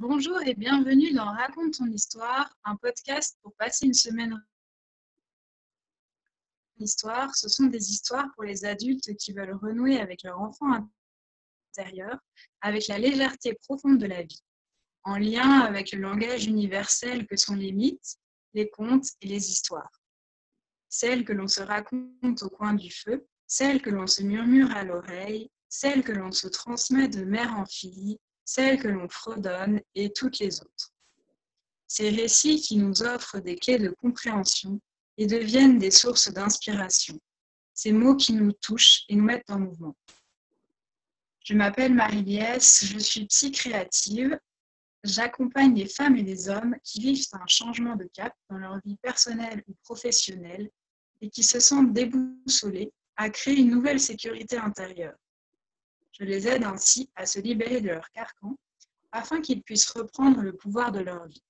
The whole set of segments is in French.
Bonjour et bienvenue dans Raconte ton histoire, un podcast pour passer une semaine en histoire. Ce sont des histoires pour les adultes qui veulent renouer avec leur enfant intérieur, avec la légèreté profonde de la vie, en lien avec le langage universel que sont les mythes, les contes et les histoires. Celles que l'on se raconte au coin du feu, celles que l'on se murmure à l'oreille, celles que l'on se transmet de mère en fille, celles que l'on fredonne et toutes les autres. Ces récits qui nous offrent des clés de compréhension et deviennent des sources d'inspiration. Ces mots qui nous touchent et nous mettent en mouvement. Je m'appelle Marie-Liesse, je suis psy-créative. J'accompagne les femmes et les hommes qui vivent un changement de cap dans leur vie personnelle ou professionnelle et qui se sentent déboussolés à créer une nouvelle sécurité intérieure. Je les aide ainsi à se libérer de leur carcan afin qu'ils puissent reprendre le pouvoir de leur vie.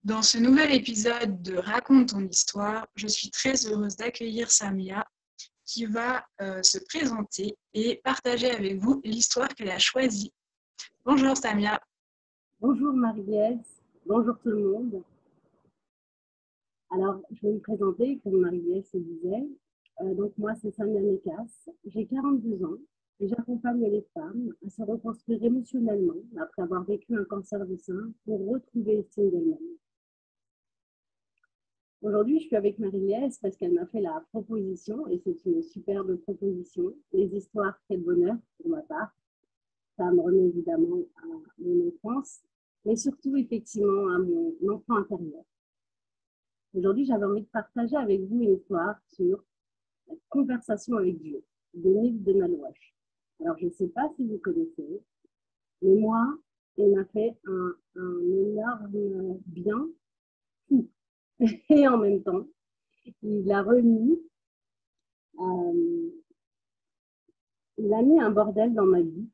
Dans ce nouvel épisode de Raconte ton histoire, je suis très heureuse d'accueillir Samia qui va se présenter et partager avec vous l'histoire qu'elle a choisie. Bonjour Samia. Bonjour Marie-Liesse, bonjour tout le monde. Alors, je vais me présenter, comme Marie-Liesse le disait. Donc moi, c'est Samia Mekas, j'ai 42 ans et j'accompagne les femmes à se reconstruire émotionnellement après avoir vécu un cancer du sein pour retrouver l'estime d'elles-mêmes. Aujourd'hui, je suis avec Marie-Liesse parce qu'elle m'a fait la proposition, et c'est une superbe proposition, les histoires quel bonheur pour ma part. Ça me remet évidemment à mon enfance, mais surtout effectivement à mon enfant intérieur. Aujourd'hui, j'avais envie de partager avec vous une histoire sur la conversation avec Dieu, de Nick Donald Walsh. Alors, je ne sais pas si vous connaissez, mais moi, il m'a fait un énorme bien fou. Et en même temps, il a remis, il a mis un bordel dans ma vie.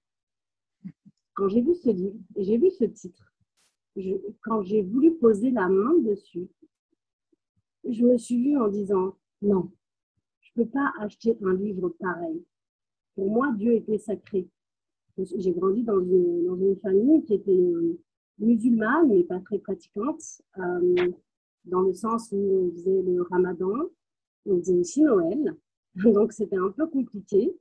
Quand j'ai vu ce livre, et j'ai vu ce titre, quand j'ai voulu poser la main dessus, je me suis vue en disant, non, je ne peux pas acheter un livre pareil. Pour moi, Dieu était sacré. J'ai grandi dans une famille qui était musulmane, mais pas très pratiquante, dans le sens où on faisait le ramadan, on faisait aussi Noël. Donc, c'était un peu compliqué.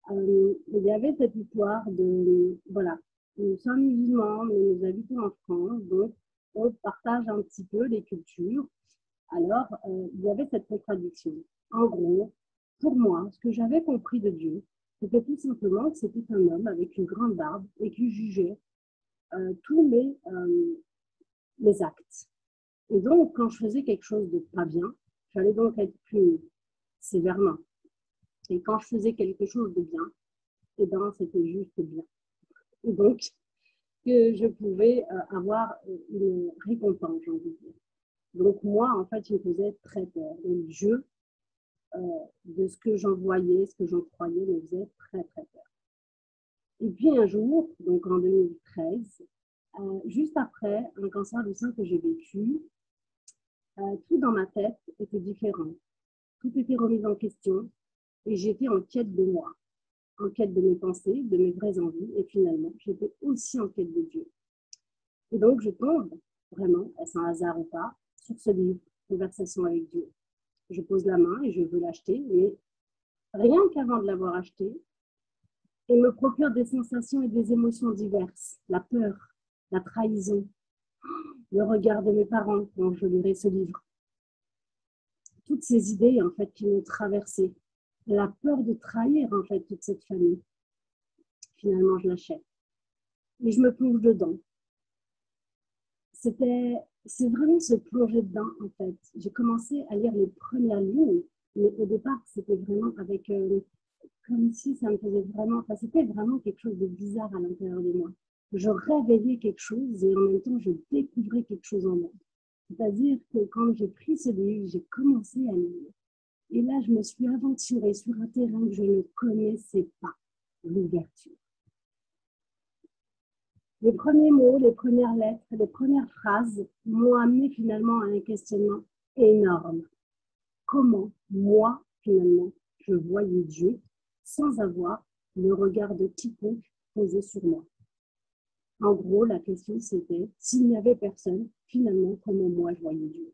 Il y avait cette histoire de, voilà, nous sommes musulmans, mais nous habitons en France, donc on partage un petit peu les cultures. Alors, il y avait cette contradiction. En gros, pour moi, ce que j'avais compris de Dieu, c'était tout simplement que c'était un homme avec une grande barbe et qui jugeait tous mes actes. Et donc, quand je faisais quelque chose de pas bien, j'allais donc être puni sévèrement. Et quand je faisais quelque chose de bien, eh ben, c'était juste bien. Et donc, que je pouvais avoir une récompense, j'ai envie de dire. Donc, moi, en fait, il me faisait très peur. Donc, Dieu, de ce que j'en voyais, ce que j'en croyais, me faisait très, très peur. Et puis, un jour, donc en 2013, juste après un cancer du sein que j'ai vécu, tout dans ma tête était différent. Tout était remis en question et j'étais en quête de moi, en quête de mes pensées, de mes vraies envies, et finalement, j'étais aussi en quête de Dieu. Et donc, je tombe, vraiment, est-ce un hasard ou pas, sur ce livre, Conversation avec Dieu. Je pose la main et je veux l'acheter, mais rien qu'avant de l'avoir acheté, il me procure des sensations et des émotions diverses. La peur, la trahison, le regard de mes parents quand je lirai ce livre. Toutes ces idées, en fait, qui m'ont traversée. La peur de trahir, en fait, toute cette famille. Finalement, je l'achète. Et je me plonge dedans. C'est vraiment se plonger dedans, en fait. J'ai commencé à lire les premières lignes, mais au départ, c'était vraiment avec, comme si ça me faisait vraiment, enfin, c'était vraiment quelque chose de bizarre à l'intérieur de moi. Je réveillais quelque chose et en même temps, je découvrais quelque chose en moi. C'est-à-dire que quand j'ai pris ce livre, j'ai commencé à lire. Et là, je me suis aventurée sur un terrain que je ne connaissais pas, l'ouverture. Les premiers mots, les premières lettres, les premières phrases m'ont amené finalement à un questionnement énorme. Comment, moi, finalement, je voyais Dieu sans avoir le regard de quiconque posé sur moi. En gros, la question c'était, s'il n'y avait personne, finalement, comment moi je voyais Dieu.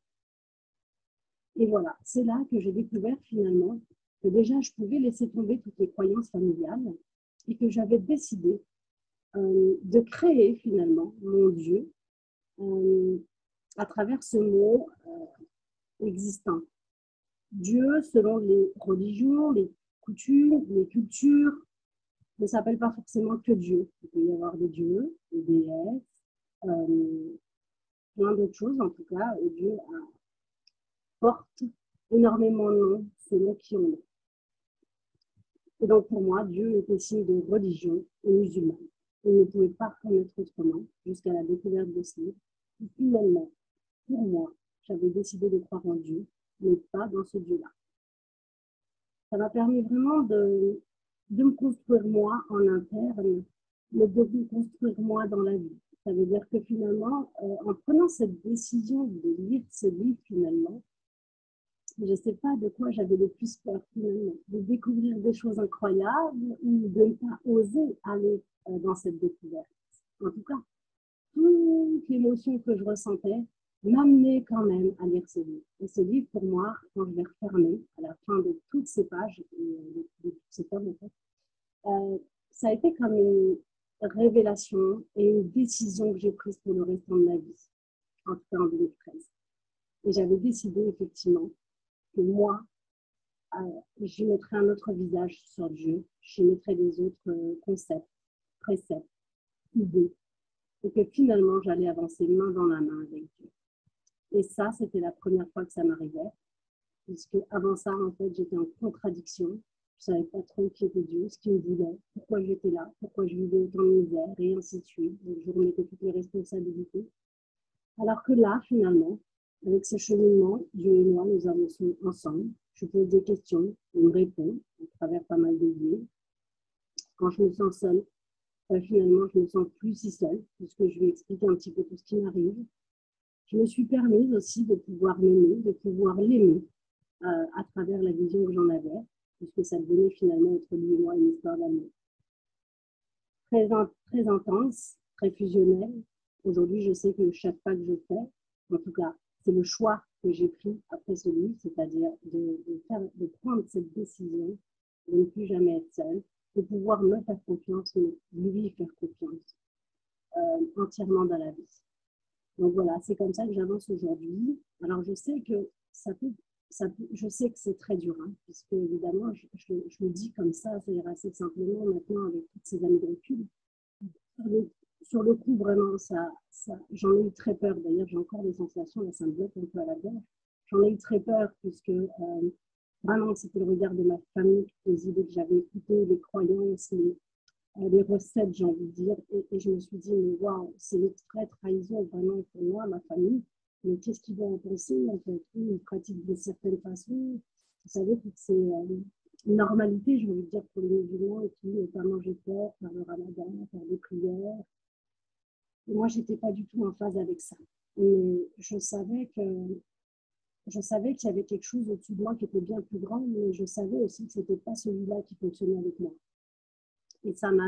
Et voilà, c'est là que j'ai découvert finalement que déjà je pouvais laisser tomber toutes les croyances familiales et que j'avais décidé de créer finalement mon Dieu à travers ce mot existant. Dieu, selon les religions, les coutumes, les cultures, ne s'appelle pas forcément que Dieu. Il peut y avoir des dieux, des déesses, plein d'autres choses. En tout cas, Dieu porte énormément de noms selon qui on est. Et donc pour moi, Dieu était signe de religion et musulmane. Il ne pouvait pas connaître autrement jusqu'à la découverte de ce livre. Et finalement, pour moi, j'avais décidé de croire en Dieu, mais pas dans ce Dieu-là. Ça m'a permis vraiment de me construire moi en interne, mais de me construire moi dans la vie. Ça veut dire que finalement, en prenant cette décision de lire ce livre finalement, je ne sais pas de quoi j'avais le plus peur finalement, de découvrir des choses incroyables ou de ne pas oser aller dans cette découverte. En tout cas, toute l'émotion que je ressentais m'amenait quand même à lire ce livre. Et ce livre, pour moi, quand je l'ai refermé, à la fin de toutes ces pages, de toutes ces tomes en fait, ça a été comme une révélation et une décision que j'ai prise pour le restant de ma vie, en tout cas en 2013. Et j'avais décidé effectivement que moi, je mettrais un autre visage sur Dieu, je mettrais des autres concepts, préceptes, idées, et que finalement, j'allais avancer main dans la main avec Dieu. Et ça, c'était la première fois que ça m'arrivait, puisque avant ça, en fait, j'étais en contradiction. Je ne savais pas trop qui était Dieu, ce qu'il me voulait, pourquoi j'étais là, pourquoi je vivais autant de misère, et ainsi de suite. Donc, je remettais toutes les responsabilités. Alors que là, finalement, avec ce cheminement, Dieu et moi, nous avançons ensemble. Je pose des questions, il me répond à travers pas mal de biais. Quand je me sens seule, finalement, je ne me sens plus si seule, puisque je lui explique un petit peu tout ce qui m'arrive. Je me suis permise aussi de pouvoir m'aimer, de pouvoir l'aimer à travers la vision que j'en avais, puisque ça devenait finalement entre lui et moi une histoire d'amour. Très intense, très fusionnelle. Aujourd'hui, je sais que chaque pas que je fais, en tout cas, c'est le choix que j'ai pris après ce livre, c'est-à-dire de prendre cette décision de ne plus jamais être seule, de pouvoir me faire confiance, mais lui faire confiance entièrement dans la vie. Donc voilà, c'est comme ça que j'avance aujourd'hui. Alors je sais que je sais que c'est très dur, hein, puisque évidemment, je le dis comme ça, c'est-à-dire assez simplement maintenant avec toutes ces années de recul. Sur le coup, vraiment, j'en ai eu très peur. D'ailleurs, j'ai encore des sensations, là, ça me bloque un peu à la gorge. J'en ai eu très peur, puisque vraiment, c'était le regard de ma famille, les idées que j'avais écoutées, les croyances, les recettes, j'ai envie de dire. Et je me suis dit, mais waouh, c'est une vraie trahison vraiment pour moi, ma famille. Mais qu'est-ce qu'ils vont en penser en fait? Ils pratiquent de certaines façons. Vous savez, toutes ces normalités, j'ai envie de dire, pour les musulmans, et puis ne pas manger porc, faire le ramadan, faire des prières. Et moi, je n'étais pas du tout en phase avec ça. Mais je savais qu'il y avait quelque chose au-dessus de moi qui était bien plus grand, mais je savais aussi que ce n'était pas celui-là qui fonctionnait avec moi. Et ça m'a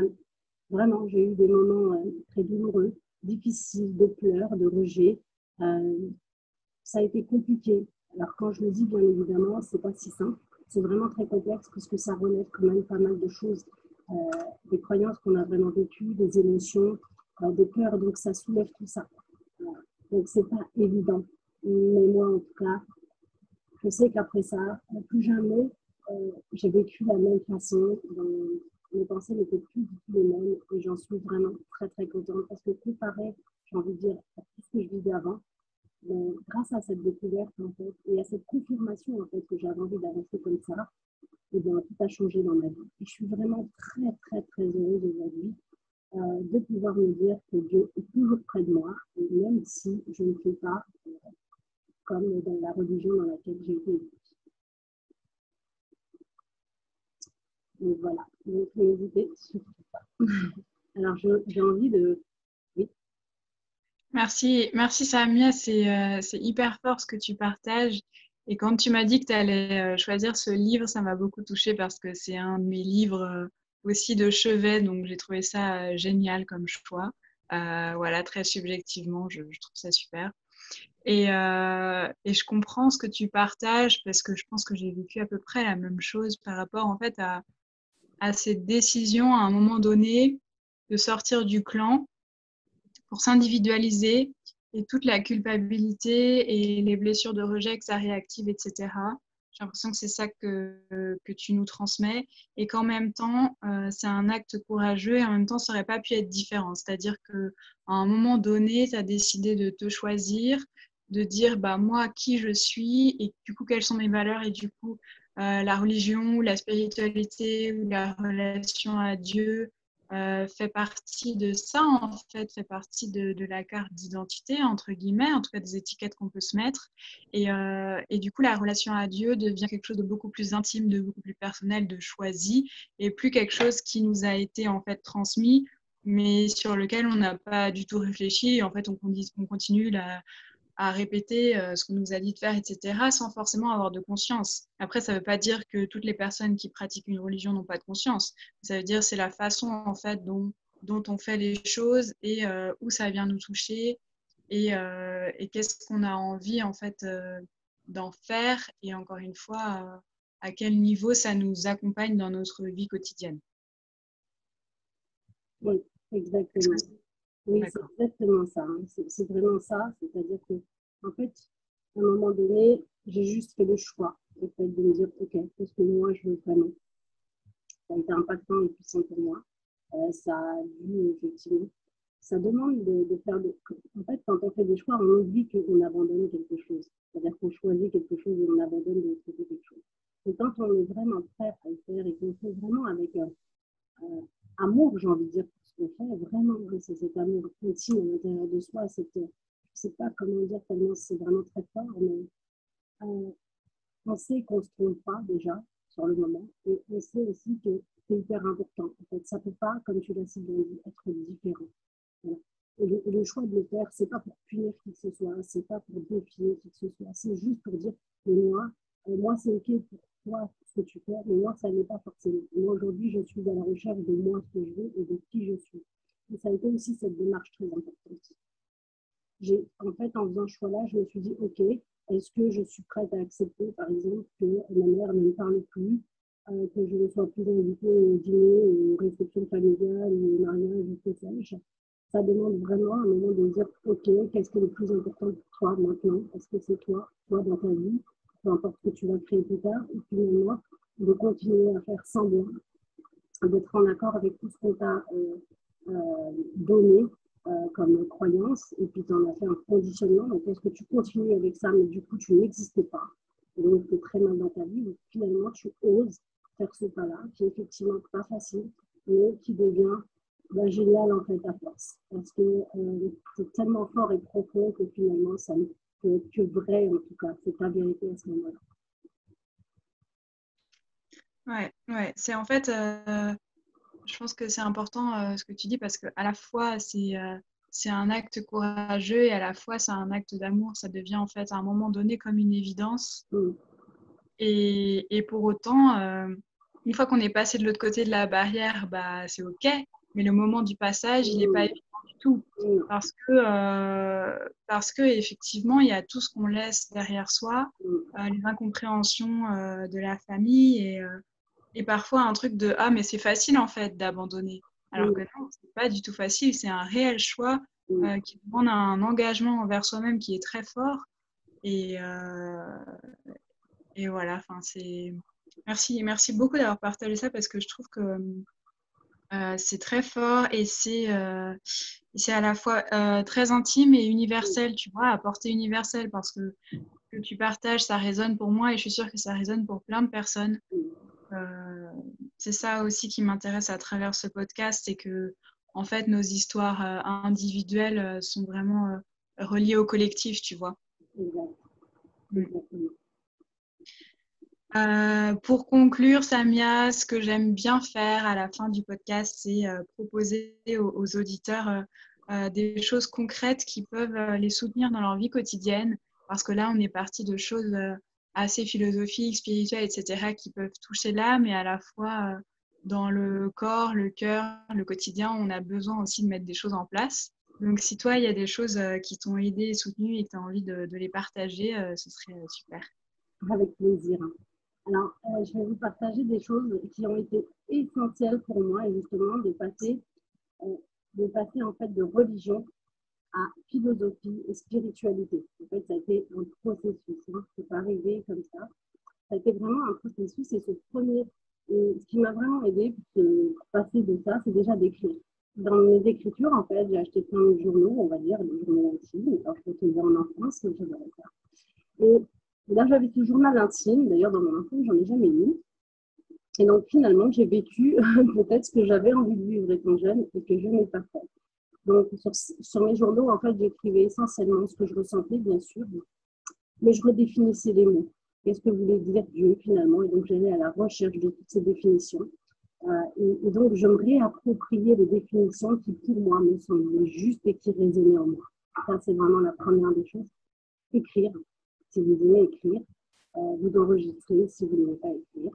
vraiment, j'ai eu des moments très douloureux, difficiles, de pleurs, de rejet. Ça a été compliqué. Alors quand je le dis, bien évidemment, c'est pas si simple. C'est vraiment très complexe puisque ça relève quand même pas mal de choses, des croyances qu'on a vraiment vécues, des émotions, des peurs. Donc ça soulève tout ça. Donc c'est pas évident. Mais moi, en tout cas, je sais qu'après ça, plus jamais, j'ai vécu la même façon. Mes pensées n'étaient plus du tout les mêmes et j'en suis vraiment très très contente parce que comparé, j'ai envie de dire, à tout ce que je vivais avant, mais grâce à cette découverte en fait et à cette confirmation en fait que j'avais envie d'avancer comme ça, et bien tout a changé dans ma vie. Et je suis vraiment très très très heureuse aujourd'hui de pouvoir me dire que Dieu est toujours près de moi et même si je ne fais pas comme dans la religion dans laquelle j'ai été élevée. Donc voilà, donc n'hésitez surtout pas. Alors j'ai envie de... Oui. Merci Samia, c'est hyper fort ce que tu partages. Et quand tu m'as dit que tu allais choisir ce livre, ça m'a beaucoup touchée parce que c'est un de mes livres aussi de chevet, donc j'ai trouvé ça génial comme choix. Voilà, très subjectivement, je trouve ça super. Et je comprends ce que tu partages parce que je pense que j'ai vécu à peu près la même chose par rapport en fait à cette décision à un moment donné de sortir du clan pour s'individualiser et toute la culpabilité et les blessures de rejet que ça réactive, etc. J'ai l'impression que c'est ça que tu nous transmets et qu'en même temps, c'est un acte courageux et en même temps, ça n'aurait pas pu être différent. C'est-à-dire qu'à un moment donné, tu as décidé de te choisir, de dire bah, moi, qui je suis et du coup, quelles sont mes valeurs et du coup, la religion ou la spiritualité ou la relation à Dieu, fait partie de ça, en fait, fait partie de la carte d'identité, entre guillemets, en tout cas des étiquettes qu'on peut se mettre. Et du coup, la relation à Dieu devient quelque chose de beaucoup plus intime, de beaucoup plus personnel, de choisi, et plus quelque chose qui nous a été en fait transmis, mais sur lequel on n'a pas du tout réfléchi. Et en fait, on continue à répéter ce qu'on nous a dit de faire, etc., sans forcément avoir de conscience. Après, ça ne veut pas dire que toutes les personnes qui pratiquent une religion n'ont pas de conscience. Ça veut dire que c'est la façon en fait dont on fait les choses et où ça vient nous toucher et qu'est-ce qu'on a envie en fait d'en faire et encore une fois à quel niveau ça nous accompagne dans notre vie quotidienne. Oui, exactement. Oui, c'est D'accord. exactement ça. Hein. C'est vraiment ça. C'est-à-dire que, en fait, à un moment donné, j'ai juste fait le choix en fait, de me dire, OK, qu'est-ce que moi je veux vraiment. Ça a été impactant et puissant pour moi. Ça a dû, effectivement, ça demande de faire des... En fait, quand on fait des choix, on oublie qu'on abandonne quelque chose. C'est-à-dire qu'on choisit quelque chose et on abandonne de l'autre côté quelque chose. Et quand on est vraiment prêt à le faire et qu'on fait vraiment avec amour, j'ai envie de dire, ce qu'on fait, vraiment, c'est cet amour intime à l'intérieur de soi. Je ne sais pas comment dire tellement c'est vraiment très fort, mais euh, on sait qu'on ne se trompe pas déjà sur le moment et on sait aussi que c'est hyper important. En fait, ça ne peut pas, comme tu l'as si bien dit, être différent. Voilà. Et le choix de le faire, c'est pas pour punir qui que ce soit, c'est pas pour défier qui que ce soit, c'est juste pour dire, mais moi c'est ok pour toi ce que tu fais, mais moi ça n'est pas forcément. Moi aujourd'hui, je suis à la recherche de moi ce que je veux et de qui je suis. Et ça a été aussi cette démarche très importante. En fait, en faisant ce choix-là, je me suis dit, ok, est-ce que je suis prête à accepter, par exemple, que ma mère ne me parle plus, que je ne sois plus invitée au dîner, aux réceptions familiales, au mariage, ou que sais-je. Ça demande vraiment un moment de dire, ok, qu'est-ce qui est le plus important pour toi maintenant? Est-ce que c'est toi dans ta vie, peu importe ce que tu vas créer plus tard, ou finalement de continuer à faire semblant, d'être en accord avec tout ce qu'on t'a donné comme croyance, et puis tu en as fait un conditionnement. Donc, est-ce que tu continues avec ça, mais du coup, tu n'existes pas, et donc tu es très mal dans ta vie, donc finalement, tu oses faire ce pas-là, qui est effectivement pas facile, mais qui devient génial en fait à force. Parce que c'est tellement fort et profond que finalement, ça ne peut être que vrai, en tout cas, c'est ta vérité à ce moment-là. Ouais, c'est en fait, je pense que c'est important ce que tu dis parce qu'à la fois c'est un acte courageux et à la fois c'est un acte d'amour. Ça devient en fait à un moment donné comme une évidence. Et pour autant, une fois qu'on est passé de l'autre côté de la barrière, bah, c'est OK. Mais le moment du passage, il n'est pas évident du tout. Parce que effectivement, il y a tout ce qu'on laisse derrière soi, les incompréhensions de la famille et parfois un truc de ah mais c'est facile en fait d'abandonner. Alors que non, c'est pas du tout facile. C'est un réel choix qui demande un engagement envers soi-même qui est très fort. Et, et voilà. Enfin c'est merci beaucoup d'avoir partagé ça parce que je trouve que c'est très fort et c'est à la fois très intime et universel, tu vois, à portée universelle parce que ce que tu partages, ça résonne pour moi et je suis sûre que ça résonne pour plein de personnes. C'est ça aussi qui m'intéresse à travers ce podcast, c'est que en fait nos histoires individuelles sont vraiment reliées au collectif, tu vois. Exactement. Pour conclure, Samia, ce que j'aime bien faire à la fin du podcast, c'est proposer aux auditeurs des choses concrètes qui peuvent les soutenir dans leur vie quotidienne. Parce que là, on est parti de choses assez philosophiques, spirituelles, etc., qui peuvent toucher l'âme et à la fois dans le corps, le cœur, le quotidien, on a besoin aussi de mettre des choses en place. Donc, si toi, il y a des choses qui t'ont aidé et soutenu et que tu as envie de les partager, ce serait super. Avec plaisir. Alors, je vais vous partager des choses qui ont été essentielles pour moi et justement euh, de passer en fait de religion à philosophie et spiritualité. En fait, ça a été un processus. Hein. C'est pas arrivé comme ça. Ça a été vraiment un processus et ce qui m'a vraiment aidé pour passer de ça, c'est déjà d'écrire. Dans mes écritures, en fait, j'ai acheté plein de journaux, on va dire, des journaux intimes. Alors, je faisais en enfance, mais j'adorais ça. Et là, j'avais ce journal intime. D'ailleurs, dans mon enfance, j'en ai jamais lu. Et donc, finalement, j'ai vécu peut-être ce que j'avais envie de vivre étant jeune et que je n'ai pas fait. Donc, sur mes journaux, en fait, j'écrivais essentiellement ce que je ressentais, bien sûr, mais je redéfinissais les mots. Qu'est-ce que voulait dire Dieu, finalement? Et donc, j'allais à la recherche de toutes ces définitions. Et donc, je me réappropriais les définitions qui, pour moi, me semblaient justes et qui résonnaient en moi. Ça, c'est vraiment la première des choses. Écrire, si vous aimez écrire. Vous enregistrez si vous n'aimez pas écrire.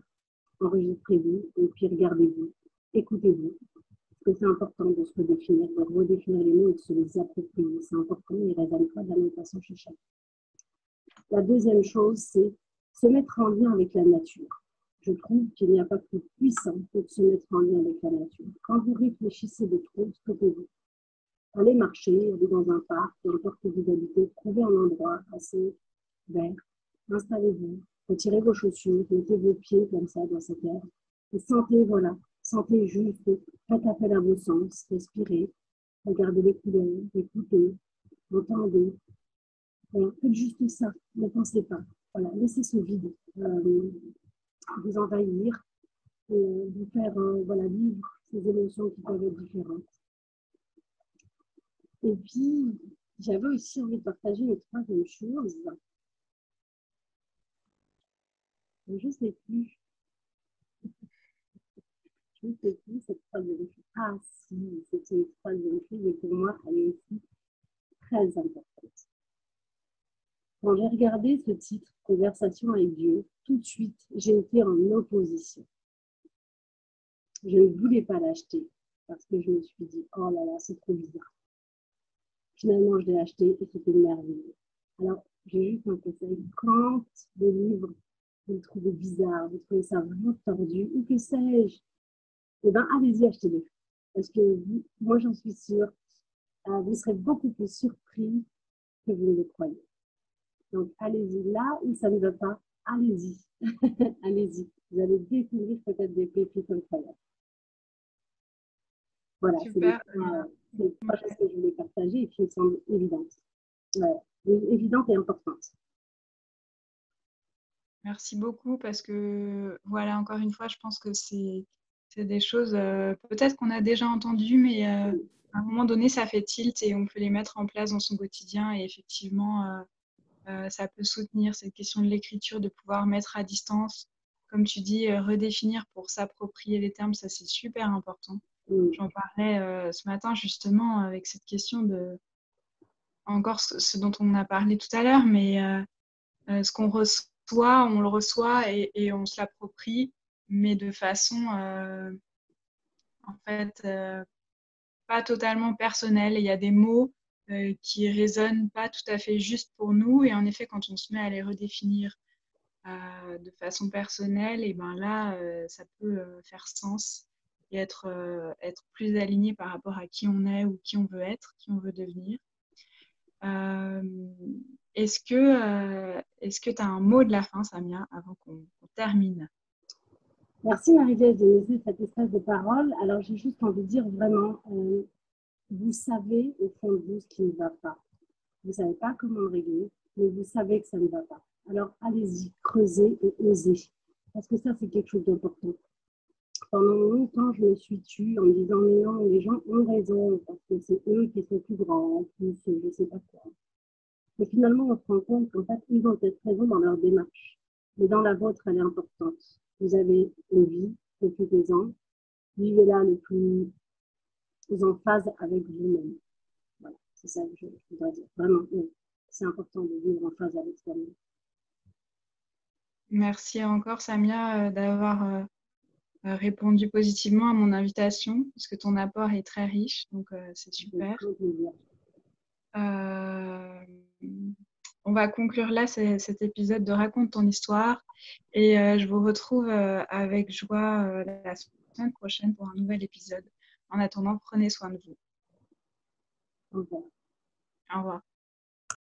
Enregistrez-vous et puis regardez-vous. Écoutez-vous. Parce que c'est important de se redéfinir les mots et de se les approprier. C'est important, ils ne résonnent pas de la même façon chez chacun. La deuxième chose, c'est se mettre en lien avec la nature. Je trouve qu'il n'y a pas plus puissant que de se mettre en lien avec la nature. Quand vous réfléchissez de trop, stoppez-vous. Allez marcher, allez dans un parc, peu importe où vous habitez, trouvez un endroit assez vert, installez-vous, retirez vos chaussures, mettez vos pieds comme ça dans cette air et sentez, voilà, sentez juste, faites appel à vos sens, respirez, regardez les couleurs, écoutez, entendez. Voilà, faites juste ça, ne pensez pas. Voilà, laissez ce vide vous envahir et vous faire voilà, vivre ces émotions qui peuvent être différentes. Et puis, j'avais aussi envie de partager une troisième chose. Je ne sais plus. Je ne sais plus cette troisième chose. Ah si, c'est une troisième chose et pour moi, elle est aussi très importante. Quand j'ai regardé ce titre, Conversation avec Dieu, tout de suite, j'ai été en opposition. Je ne voulais pas l'acheter parce que je me suis dit, oh là là, c'est trop bizarre. Finalement, je l'ai acheté et c'était merveilleux. Alors, j'ai juste un conseil. Quand le livre, vous le trouvez bizarre, vous trouvez ça vraiment tordu, ou que sais-je, eh bien, allez-y, achetez-le. Parce que moi, j'en suis sûre, vous serez beaucoup plus surpris que vous ne le croyez. Donc, allez-y. Là où ça ne va pas, allez-y. Allez-y. Vous allez découvrir peut-être des pépites incroyables. Voilà, c'est les trois choses que je voulais partager et qui me semblent évidentes. Évidentes et importantes. Merci beaucoup parce que, voilà, encore une fois, je pense que c'est des choses peut-être qu'on a déjà entendues, mais à un moment donné, ça fait tilt et on peut les mettre en place dans son quotidien. Et effectivement, ça peut soutenir cette question de l'écriture, de pouvoir mettre à distance, comme tu dis, redéfinir pour s'approprier les termes, ça c'est super important. J'en parlais ce matin justement avec cette question de, encore ce dont on a parlé tout à l'heure, mais ce qu'on reçoit, on le reçoit et on se l'approprie, mais de façon en fait pas totalement personnelle. Il y a des mots qui résonnent pas tout à fait juste pour nous, et en effet, quand on se met à les redéfinir de façon personnelle, et ben là, ça peut faire sens et être plus aligné par rapport à qui on est ou qui on veut être, qui on veut devenir. Est-ce que tu as un mot de la fin, Samia, avant qu'on termine? Merci Marie-Lise de me laisser cet espace de parole. Alors j'ai juste envie de dire vraiment, vous savez au fond de vous ce qui ne va pas. Vous ne savez pas comment le régler, mais vous savez que ça ne va pas. Alors allez-y, creusez et osez. Parce que ça, c'est quelque chose d'important. Pendant longtemps, je me suis tue en me disant, mais non, les gens ont raison, parce que c'est eux qui sont plus grands, plus je ne sais pas quoi. Mais finalement, on se rend compte qu'en fait, ils ont peut-être raison dans leur démarche. Mais dans la vôtre, elle est importante. Vous avez une vie, occupez-en, vivez-la le plus en phase avec vous-même. Voilà, c'est ça que je voudrais dire. Vraiment, oui, c'est important de vivre en phase avec soi-même. Merci encore, Samia, d'avoir répondu positivement à mon invitation, parce que ton apport est très riche, donc c'est super. Euh, on va conclure là cet épisode de Raconte ton histoire et je vous retrouve avec joie la semaine prochaine pour un nouvel épisode. En attendant, prenez soin de vous. Au revoir. Au revoir.